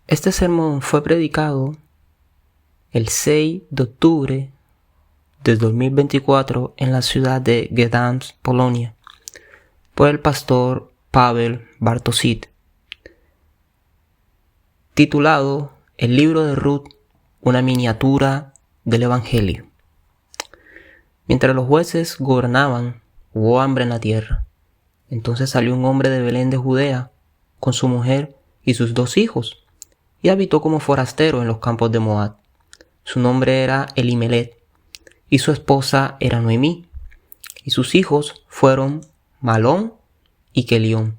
Este sermón fue predicado el 6 de octubre de 2024 en la ciudad de Gdańsk, Polonia, por el pastor Paweł Bartosik, titulado El libro de Ruth, una miniatura del Evangelio. Mientras los jueces gobernaban, hubo hambre en la tierra. Entonces salió un hombre de Belén de Judea con su mujer y sus 2 hijos, y habitó como forastero en los campos de Moab. Su nombre era Elimelech, y su esposa era Noemí, y sus hijos fueron Malón y Kelión.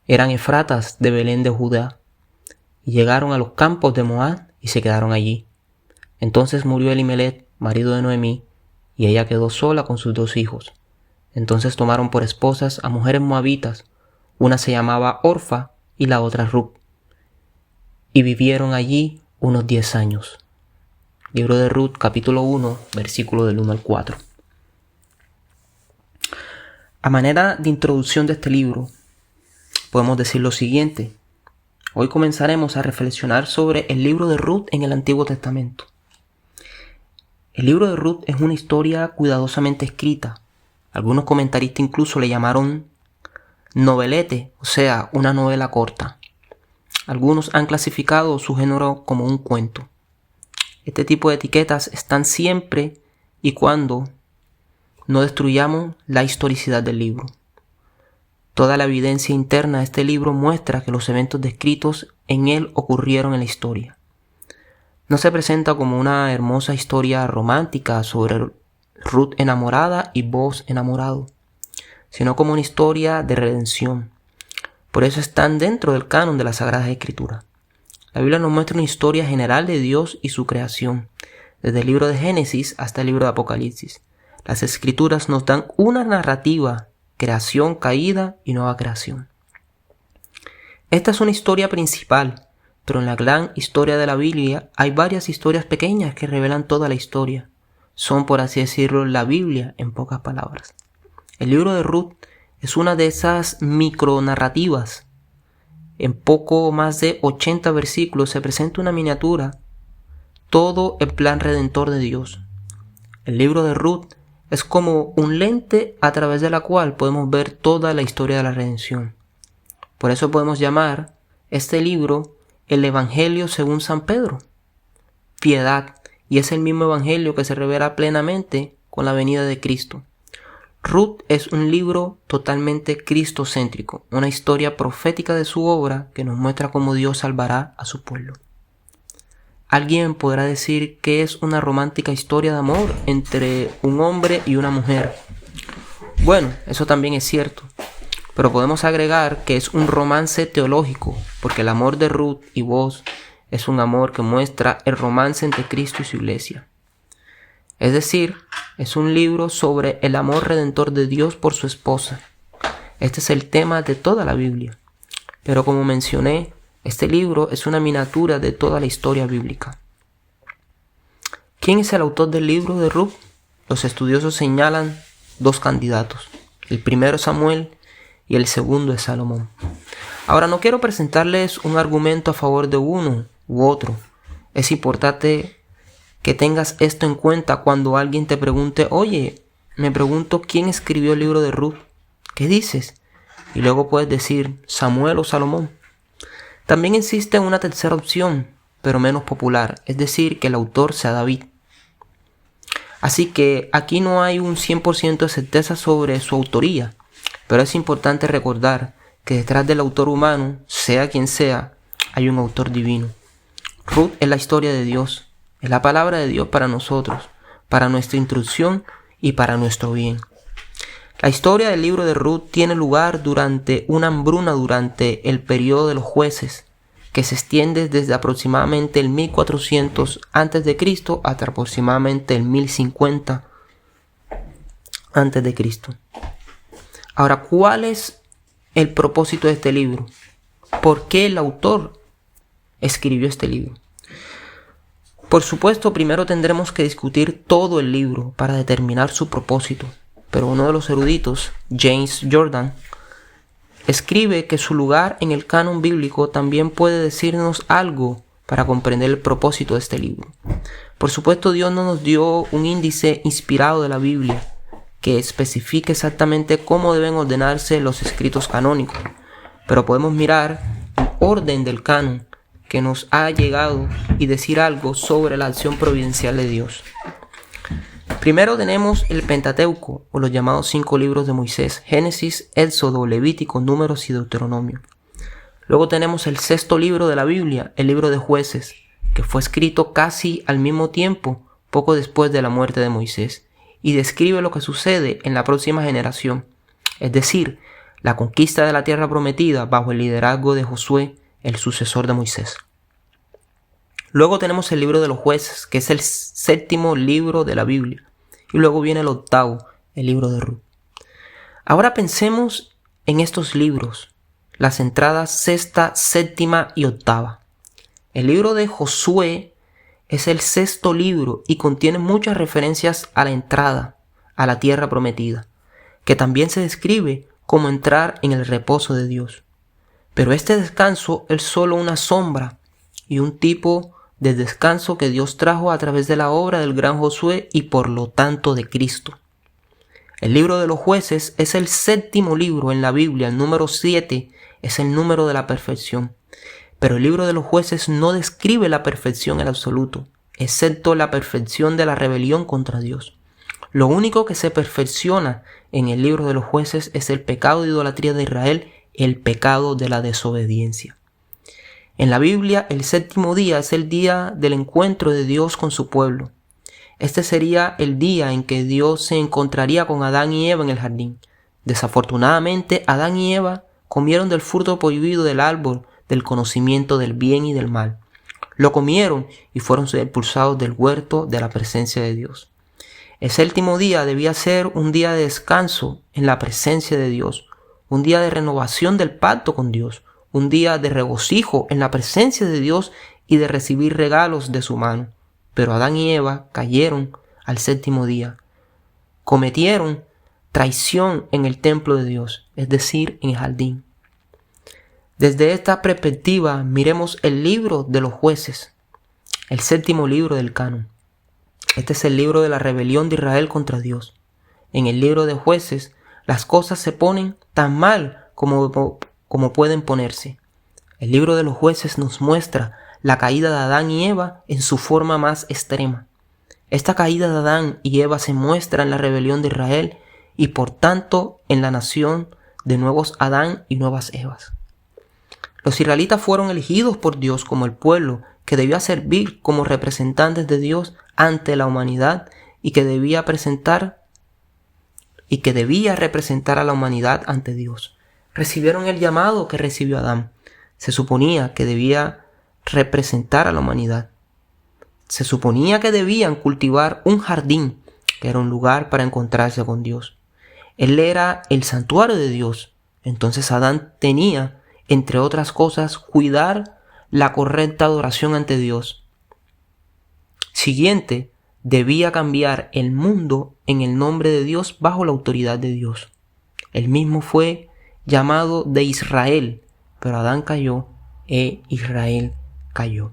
Eran efratas de Belén de Judá, y llegaron a los campos de Moab y se quedaron allí. Entonces murió Elimelech, marido de Noemí, y ella quedó sola con sus 2 hijos. Entonces tomaron por esposas a mujeres moabitas, una se llamaba Orfa y la otra Ruth, y vivieron allí unos 10 años. Libro de Ruth, capítulo 1, versículo del 1 al 4. A manera de introducción de este libro, podemos decir lo siguiente. Hoy comenzaremos a reflexionar sobre el libro de Ruth en el Antiguo Testamento. El libro de Ruth es una historia cuidadosamente escrita. Algunos comentaristas incluso le llamaron novelete, o sea, una novela corta. Algunos han clasificado su género como un cuento. Este tipo de etiquetas están siempre y cuando no destruyamos la historicidad del libro. Toda la evidencia interna de este libro muestra que los eventos descritos en él ocurrieron en la historia. No se presenta como una hermosa historia romántica sobre Ruth enamorada y Boaz enamorado, sino como una historia de redención. Por eso están dentro del canon de las Sagradas Escrituras. La Biblia nos muestra una historia general de Dios y su creación, desde el libro de Génesis hasta el libro de Apocalipsis. Las Escrituras nos dan una narrativa, creación, caída y nueva creación. Esta es una historia principal, pero en la gran historia de la Biblia hay varias historias pequeñas que revelan toda la historia. Son, por así decirlo, la Biblia en pocas palabras. El libro de Ruth es una de esas micronarrativas. En poco más de 80 versículos se presenta una miniatura, todo el plan redentor de Dios. El libro de Ruth es como un lente a través de la cual podemos ver toda la historia de la redención. Por eso podemos llamar este libro el Evangelio según San Pedro. Piedad, y es el mismo Evangelio que se revela plenamente con la venida de Cristo. Ruth es un libro totalmente cristocéntrico, una historia profética de su obra que nos muestra cómo Dios salvará a su pueblo. Alguien podrá decir que es una romántica historia de amor entre un hombre y una mujer. Bueno, eso también es cierto, pero podemos agregar que es un romance teológico, porque el amor de Ruth y Boaz es un amor que muestra el romance entre Cristo y su iglesia. Es decir, es un libro sobre el amor redentor de Dios por su esposa. Este es el tema de toda la Biblia. Pero como mencioné, este libro es una miniatura de toda la historia bíblica. ¿Quién es el autor del libro de Ruth? Los estudiosos señalan 2 candidatos. El primero es Samuel y el segundo es Salomón. Ahora no quiero presentarles un argumento a favor de uno u otro. Es importante que tengas esto en cuenta cuando alguien te pregunte, oye, me pregunto quién escribió el libro de Ruth. ¿Qué dices? Y luego puedes decir Samuel o Salomón. También existe una tercera opción, pero menos popular, es decir, que el autor sea David. Así que aquí no hay un 100% de certeza sobre su autoría, pero es importante recordar que detrás del autor humano, sea quien sea, hay un autor divino. Ruth es la historia de Dios. Es la palabra de Dios para nosotros, para nuestra instrucción y para nuestro bien. La historia del libro de Ruth tiene lugar durante una hambruna durante el periodo de los jueces, que se extiende desde aproximadamente el 1400 a.C. hasta aproximadamente el 1050 a.C. Ahora, ¿cuál es el propósito de este libro? ¿Por qué el autor escribió este libro? Por supuesto, primero tendremos que discutir todo el libro para determinar su propósito, pero uno de los eruditos, James Jordan, escribe que su lugar en el canon bíblico también puede decirnos algo para comprender el propósito de este libro. Por supuesto, Dios no nos dio un índice inspirado de la Biblia que especifique exactamente cómo deben ordenarse los escritos canónicos, pero podemos mirar el orden del canon que nos ha llegado y decir algo sobre la acción providencial de Dios. Primero tenemos el Pentateuco, o los llamados 5 libros de Moisés: Génesis, Éxodo, Levítico, Números y Deuteronomio. Luego tenemos el 6º libro de la Biblia, el libro de Jueces, que fue escrito casi al mismo tiempo, poco después de la muerte de Moisés, y describe lo que sucede en la próxima generación, es decir, la conquista de la tierra prometida bajo el liderazgo de Josué, el sucesor de Moisés. Luego tenemos el libro de los Jueces, que es el 7º libro de la Biblia, y luego viene el 8º, el libro de Ruth. Ahora pensemos en estos libros, las entradas 6ª, 7ª y 8ª. El libro de Josué es el 6º libro y contiene muchas referencias a la entrada a la tierra prometida, que también se describe como entrar en el reposo de Dios. Pero este descanso es solo una sombra y un tipo de descanso que Dios trajo a través de la obra del gran Josué y por lo tanto de Cristo. El libro de los Jueces es el 7º libro en la Biblia, el número 7 es el número de la perfección. Pero el libro de los Jueces no describe la perfección en absoluto, excepto la perfección de la rebelión contra Dios. Lo único que se perfecciona en el libro de los Jueces es el pecado de idolatría de Israel, el pecado de la desobediencia. En la Biblia, el 7º día es el día del encuentro de Dios con su pueblo. Este sería el día en que Dios se encontraría con Adán y Eva en el jardín. Desafortunadamente, Adán y Eva comieron del fruto prohibido del árbol del conocimiento del bien y del mal. Lo comieron y fueron expulsados del huerto de la presencia de Dios. El 7º día debía ser un día de descanso en la presencia de Dios, un día de renovación del pacto con Dios, un día de regocijo en la presencia de Dios y de recibir regalos de su mano. Pero Adán y Eva cayeron al 7º día. Cometieron traición en el templo de Dios, es decir, en el jardín. Desde esta perspectiva, miremos el libro de los Jueces, el 7º libro del canon. Este es el libro de la rebelión de Israel contra Dios. En el libro de Jueces, las cosas se ponen tan mal como pueden ponerse. El libro de los Jueces nos muestra la caída de Adán y Eva en su forma más extrema. Esta caída de Adán y Eva se muestra en la rebelión de Israel y por tanto en la nación de nuevos Adán y nuevas Evas. Los israelitas fueron elegidos por Dios como el pueblo que debía servir como representantes de Dios ante la humanidad y que debía representar a la humanidad ante Dios. Recibieron el llamado que recibió Adán. Se suponía que debía representar a la humanidad. Se suponía que debían cultivar un jardín, que era un lugar para encontrarse con Dios. Él era el santuario de Dios. Entonces Adán tenía, entre otras cosas, cuidar la correcta adoración ante Dios. Siguiente, debía cambiar el mundo en el nombre de Dios bajo la autoridad de Dios. Él mismo fue llamado de Israel, pero Adán cayó e Israel cayó.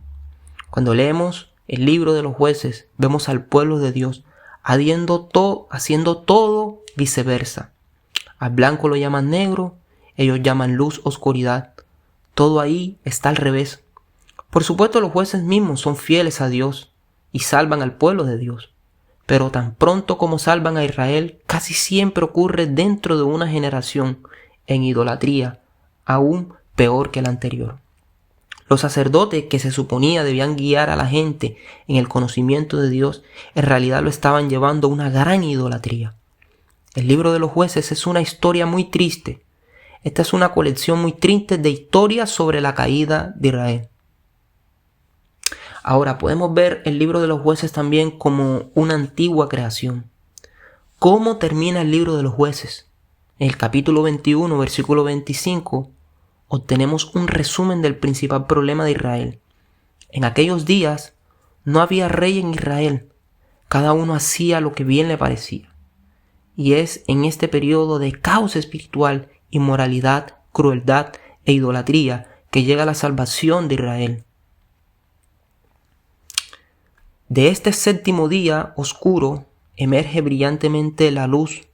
Cuando leemos el libro de los Jueces, vemos al pueblo de Dios haciendo todo viceversa. Al blanco lo llaman negro, ellos llaman luz oscuridad. Todo ahí está al revés. Por supuesto, los jueces mismos son fieles a Dios y salvan al pueblo de Dios. Pero tan pronto como salvan a Israel, casi siempre ocurre dentro de una generación en idolatría, aún peor que la anterior. Los sacerdotes que se suponía debían guiar a la gente en el conocimiento de Dios, en realidad lo estaban llevando a una gran idolatría. El libro de los Jueces es una historia muy triste. Esta es una colección muy triste de historias sobre la caída de Israel. Ahora podemos ver el libro de los Jueces también como una antigua creación. ¿Cómo termina el libro de los Jueces? En el capítulo 21, versículo 25, obtenemos un resumen del principal problema de Israel. En aquellos días no había rey en Israel. Cada uno hacía lo que bien le parecía. Y es en este periodo de caos espiritual y moralidad crueldad e idolatría que llega a la salvación de Israel. De este séptimo día oscuro emerge brillantemente la luz,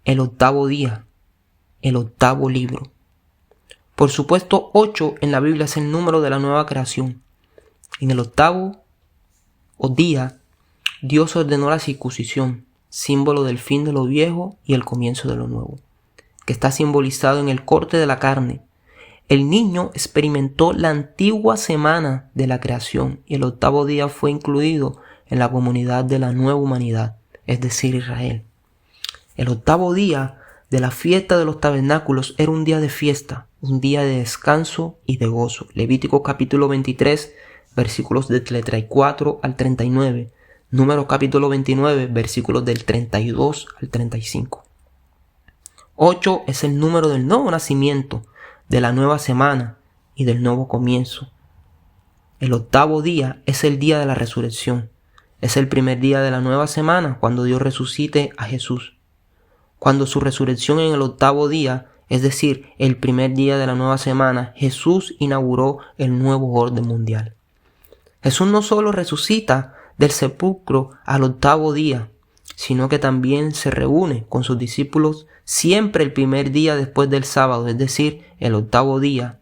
el octavo día, el octavo libro. Por supuesto, 8 en la Biblia es el número de la nueva creación. En el octavo día, Dios ordenó la circuncisión, símbolo del fin de lo viejo y el comienzo de lo nuevo, que está simbolizado en el corte de la carne. El niño experimentó la antigua semana de la creación y el octavo día fue incluido en la comunidad de la nueva humanidad, es decir, Israel. El octavo día de la fiesta de los tabernáculos era un día de fiesta, un día de descanso y de gozo. Levítico capítulo 23, versículos del 34 al 39. Números capítulo 29, versículos del 32 al 35. 8 es el número del nuevo nacimiento, de la nueva semana y del nuevo comienzo. El octavo día es el día de la resurrección. Es el primer día de la nueva semana cuando Dios resucite a Jesús. Cuando su resurrección en el octavo día, es decir, el primer día de la nueva semana, Jesús inauguró el nuevo orden mundial. Jesús no solo resucita del sepulcro al octavo día, sino que también se reúne con sus discípulos siempre el primer día después del sábado, es decir, el octavo día.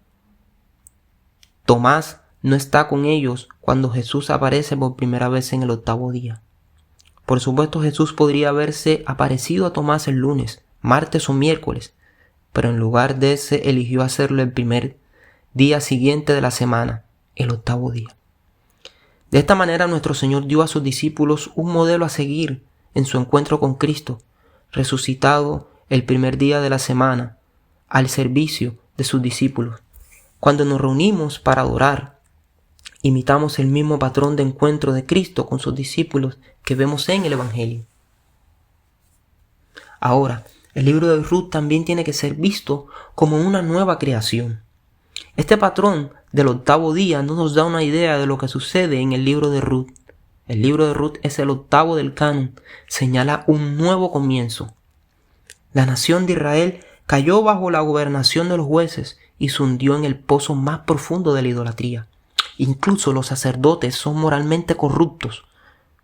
Tomás no está con ellos cuando Jesús aparece por primera vez en el octavo día. Por supuesto, Jesús podría haberse aparecido a Tomás el lunes, martes o miércoles, pero en lugar de ese eligió hacerlo el primer día siguiente de la semana, el octavo día. De esta manera nuestro Señor dio a sus discípulos un modelo a seguir en su encuentro con Cristo, resucitado el primer día de la semana, al servicio de sus discípulos. Cuando nos reunimos para adorar, imitamos el mismo patrón de encuentro de Cristo con sus discípulos que vemos en el Evangelio. Ahora, el libro de Ruth también tiene que ser visto como una nueva creación. Este patrón del octavo día no nos da una idea de lo que sucede en el libro de Ruth. El libro de Ruth es el octavo del canon, señala un nuevo comienzo. La nación de Israel cayó bajo la gobernación de los jueces y se hundió en el pozo más profundo de la idolatría. Incluso los sacerdotes son moralmente corruptos,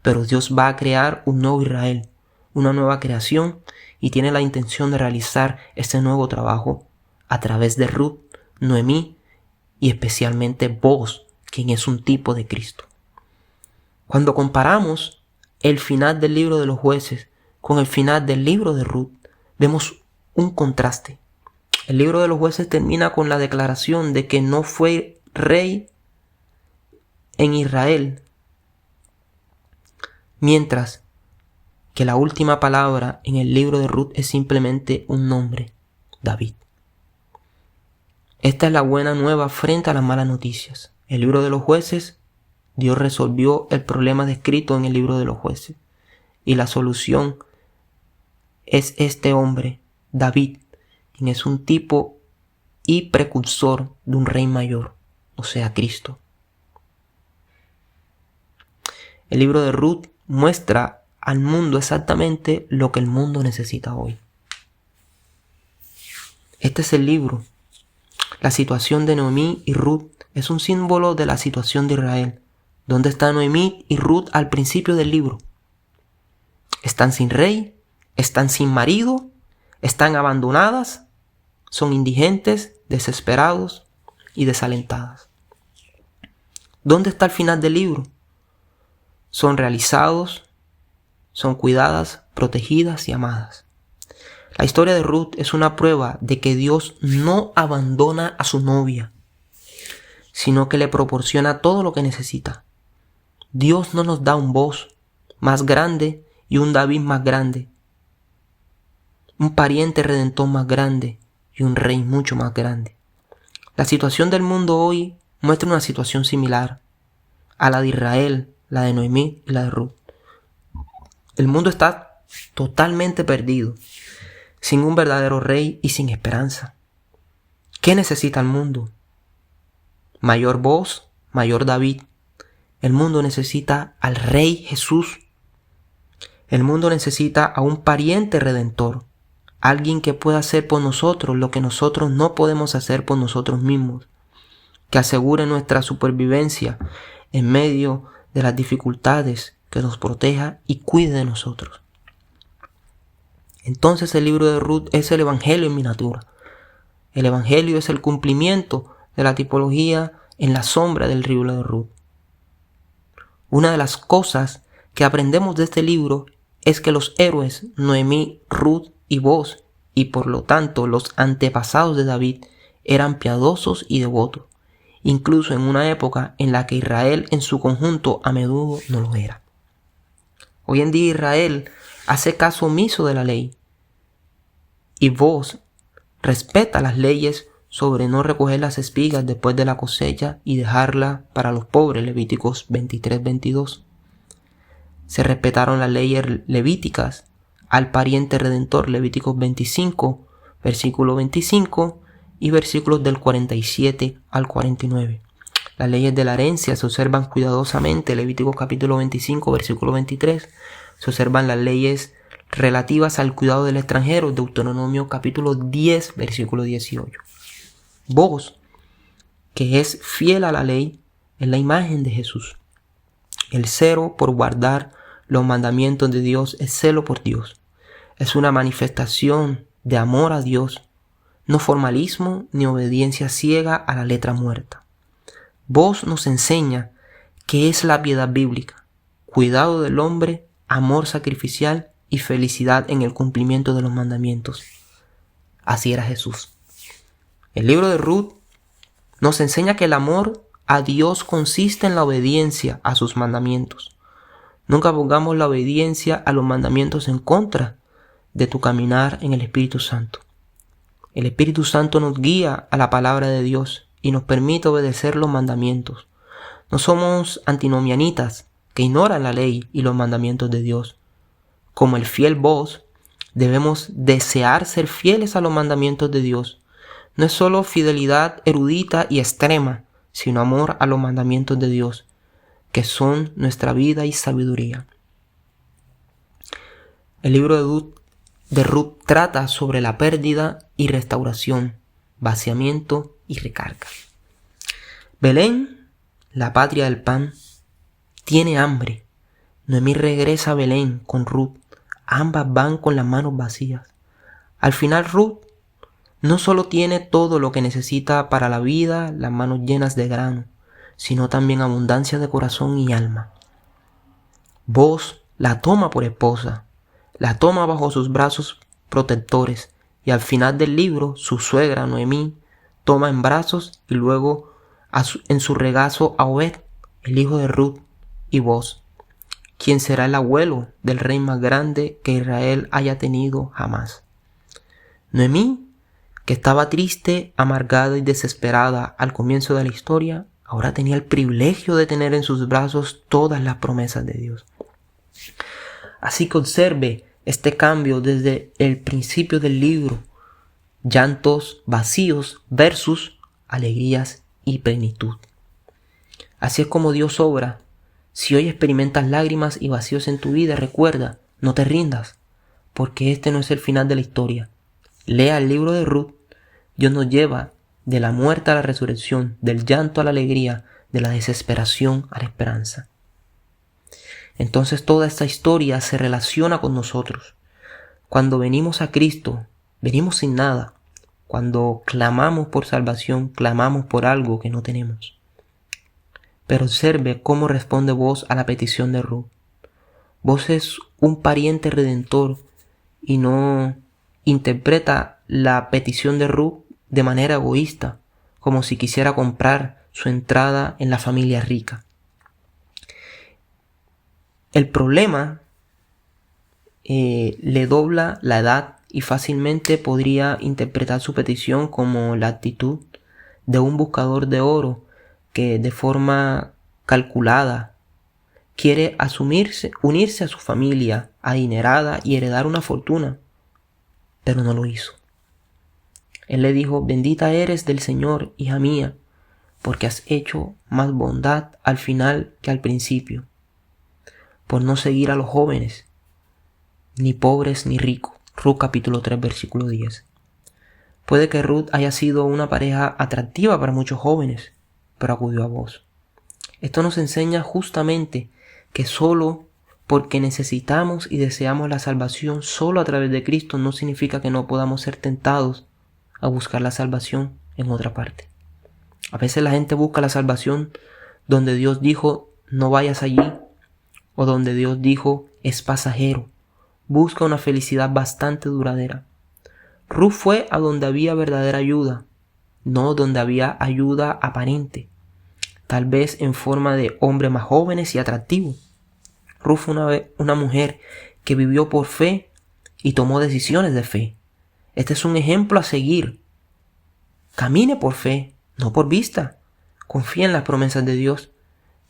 pero Dios va a crear un nuevo Israel, una nueva creación, y tiene la intención de realizar este nuevo trabajo a través de Ruth, Noemí y especialmente Booz, quien es un tipo de Cristo. Cuando comparamos el final del libro de los jueces con el final del libro de Ruth, vemos un contraste. El libro de los jueces termina con la declaración de que no fue rey en Israel, mientras que la última palabra en el libro de Ruth es simplemente un nombre, David. Esta es la buena nueva frente a las malas noticias. El libro de los jueces, Dios resolvió el problema descrito en el libro de los jueces, y la solución es este hombre, David, quien es un tipo y precursor de un rey mayor, o sea, Cristo. El libro de Ruth muestra al mundo exactamente lo que el mundo necesita hoy. Este es el libro. La situación de Noemí y Ruth es un símbolo de la situación de Israel. ¿Dónde están Noemí y Ruth al principio del libro? Están sin rey, están sin marido, están abandonadas, son indigentes, desesperados y desalentadas. ¿Dónde está el final del libro? Son realizados, son cuidadas, protegidas y amadas. La historia de Ruth es una prueba de que Dios no abandona a su novia, sino que le proporciona todo lo que necesita. Dios no nos da un Booz más grande y un David más grande, un pariente redentor más grande y un rey mucho más grande. La situación del mundo hoy muestra una situación similar a la de Israel, la de Noemí y la de Ruth. El mundo está totalmente perdido, sin un verdadero rey y sin esperanza. ¿Qué necesita el mundo? Mayor Booz, mayor David. El mundo necesita al Rey Jesús. El mundo necesita a un pariente redentor, alguien que pueda hacer por nosotros lo que nosotros no podemos hacer por nosotros mismos, que asegure nuestra supervivencia en medio de las dificultades, que nos proteja y cuide de nosotros. Entonces el libro de Ruth es el Evangelio en miniatura. El Evangelio es el cumplimiento de la tipología en la sombra del libro de Ruth. Una de las cosas que aprendemos de este libro es que los héroes Noemí, Ruth y Boaz, y por lo tanto los antepasados de David, eran piadosos y devotos, incluso en una época en la que Israel en su conjunto a menudo no lo era. Hoy en día Israel hace caso omiso de la ley, y Boaz respeta las leyes sobre no recoger las espigas después de la cosecha y dejarla para los pobres, Levíticos 23-22. Se respetaron las leyes levíticas al pariente redentor, Levíticos 25, versículo 25 y versículos del 47 al 49. Las leyes de la herencia se observan cuidadosamente, Levíticos capítulo 25, versículo 23. Se observan las leyes relativas al cuidado del extranjero, Deuteronomio capítulo 10, versículo 18. Boaz, que es fiel a la ley, es la imagen de Jesús. El celo por guardar los mandamientos de Dios es celo por Dios. Es una manifestación de amor a Dios, no formalismo ni obediencia ciega a la letra muerta. Boaz nos enseña qué es la piedad bíblica: cuidado del hombre, amor sacrificial y felicidad en el cumplimiento de los mandamientos. Así era Jesús. El libro de Ruth nos enseña que el amor a Dios consiste en la obediencia a sus mandamientos. Nunca pongamos la obediencia a los mandamientos en contra de tu caminar en el Espíritu Santo. El Espíritu Santo nos guía a la palabra de Dios y nos permite obedecer los mandamientos. No somos antinomianitas que ignoran la ley y los mandamientos de Dios. Como el fiel Boaz, debemos desear ser fieles a los mandamientos de Dios. No es solo fidelidad erudita y extrema, sino amor a los mandamientos de Dios, que son nuestra vida y sabiduría. El libro de Ruth trata sobre la pérdida y restauración, vaciamiento y recarga. Belén, la patria del pan, tiene hambre. Noemí regresa a Belén con Ruth. Ambas van con las manos vacías. Al final Ruth no solo tiene todo lo que necesita para la vida, las manos llenas de grano, sino también abundancia de corazón y alma. Boaz la toma por esposa, la toma bajo sus brazos protectores, y al final del libro su suegra Noemí toma en brazos y luego en su regazo a Obed, el hijo de Ruth y Boaz, quien será el abuelo del rey más grande que Israel haya tenido jamás. Noemí, que estaba triste, amargada y desesperada al comienzo de la historia, ahora tenía el privilegio de tener en sus brazos todas las promesas de Dios. Así que observe este cambio desde el principio del libro: llantos vacíos versus alegrías y plenitud. Así es como Dios obra. Si hoy experimentas lágrimas y vacíos en tu vida, recuerda, no te rindas, porque este no es el final de la historia. Lea el libro de Ruth. Dios nos lleva de la muerte a la resurrección, del llanto a la alegría, de la desesperación a la esperanza. Entonces toda esta historia se relaciona con nosotros. Cuando venimos a Cristo, venimos sin nada. Cuando clamamos por salvación, clamamos por algo que no tenemos. Pero observe cómo responde Boaz a la petición de Ruth. Boaz es un pariente redentor y no interpreta la petición de Ruth de manera egoísta, como si quisiera comprar su entrada en la familia rica. El problema le dobla la edad y fácilmente podría interpretar su petición como la actitud de un buscador de oro que de forma calculada quiere unirse a su familia adinerada y heredar una fortuna, pero no lo hizo. Él le dijo: bendita eres del Señor, hija mía, porque has hecho más bondad al final que al principio, por no seguir a los jóvenes, ni pobres ni ricos. Ruth capítulo 3 versículo 10. Puede que Ruth haya sido una pareja atractiva para muchos jóvenes, pero acudió a vos. Esto nos enseña justamente que solo porque necesitamos y deseamos la salvación solo a través de Cristo no significa que no podamos ser tentados a buscar la salvación en otra parte. A veces la gente busca la salvación donde Dios dijo no vayas allí o donde Dios dijo es pasajero. Busca una felicidad bastante duradera. Ruth fue a donde había verdadera ayuda, no donde había ayuda aparente, tal vez en forma de hombres más jóvenes y atractivos. Ruth fue una mujer que vivió por fe y tomó decisiones de fe. Este es un ejemplo a seguir. Camine por fe, no por vista. Confía en las promesas de Dios,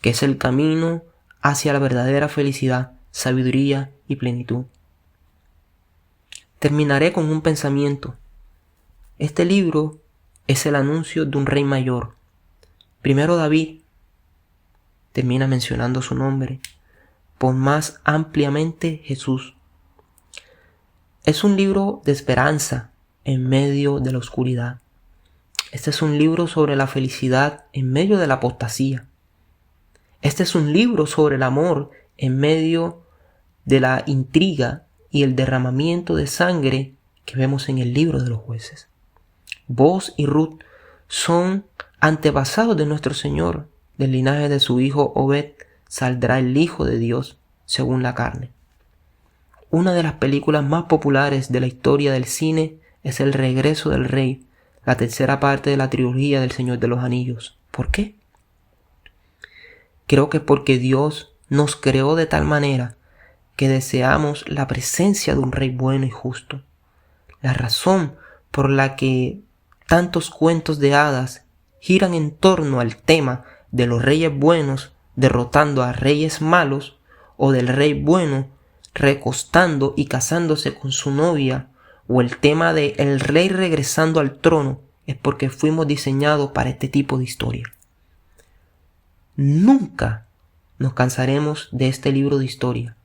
que es el camino hacia la verdadera felicidad, sabiduría y plenitud. Terminaré con un pensamiento. Este libro es el anuncio de un rey mayor. Primero David termina mencionando su nombre, por más ampliamente Jesús. Es un libro de esperanza en medio de la oscuridad. Este es un libro sobre la felicidad en medio de la apostasía. Este es un libro sobre el amor en medio de la intriga y el derramamiento de sangre que vemos en el libro de los jueces. Boaz y Ruth son antepasados de nuestro Señor. Del linaje de su hijo Obed saldrá el Hijo de Dios según la carne. Una de las películas más populares de la historia del cine es El regreso del rey, la tercera parte de la trilogía del Señor de los Anillos. ¿Por qué? Creo que porque Dios nos creó de tal manera que deseamos la presencia de un rey bueno y justo. La razón por la que tantos cuentos de hadas giran en torno al tema de los reyes buenos derrotando a reyes malos o del rey bueno recostando y casándose con su novia o el tema de el rey regresando al trono es porque fuimos diseñados para este tipo de historia. Nunca nos cansaremos de este libro de historia.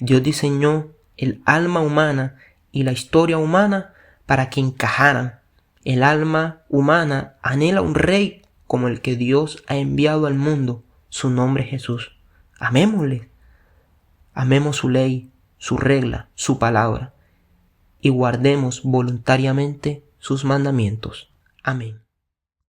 Dios diseñó el alma humana y la historia humana para que encajaran. El alma humana anhela un rey como el que Dios ha enviado al mundo. Su nombre es Jesús. Amémosle. Amemos su ley, su regla, su palabra y guardemos voluntariamente sus mandamientos. Amén.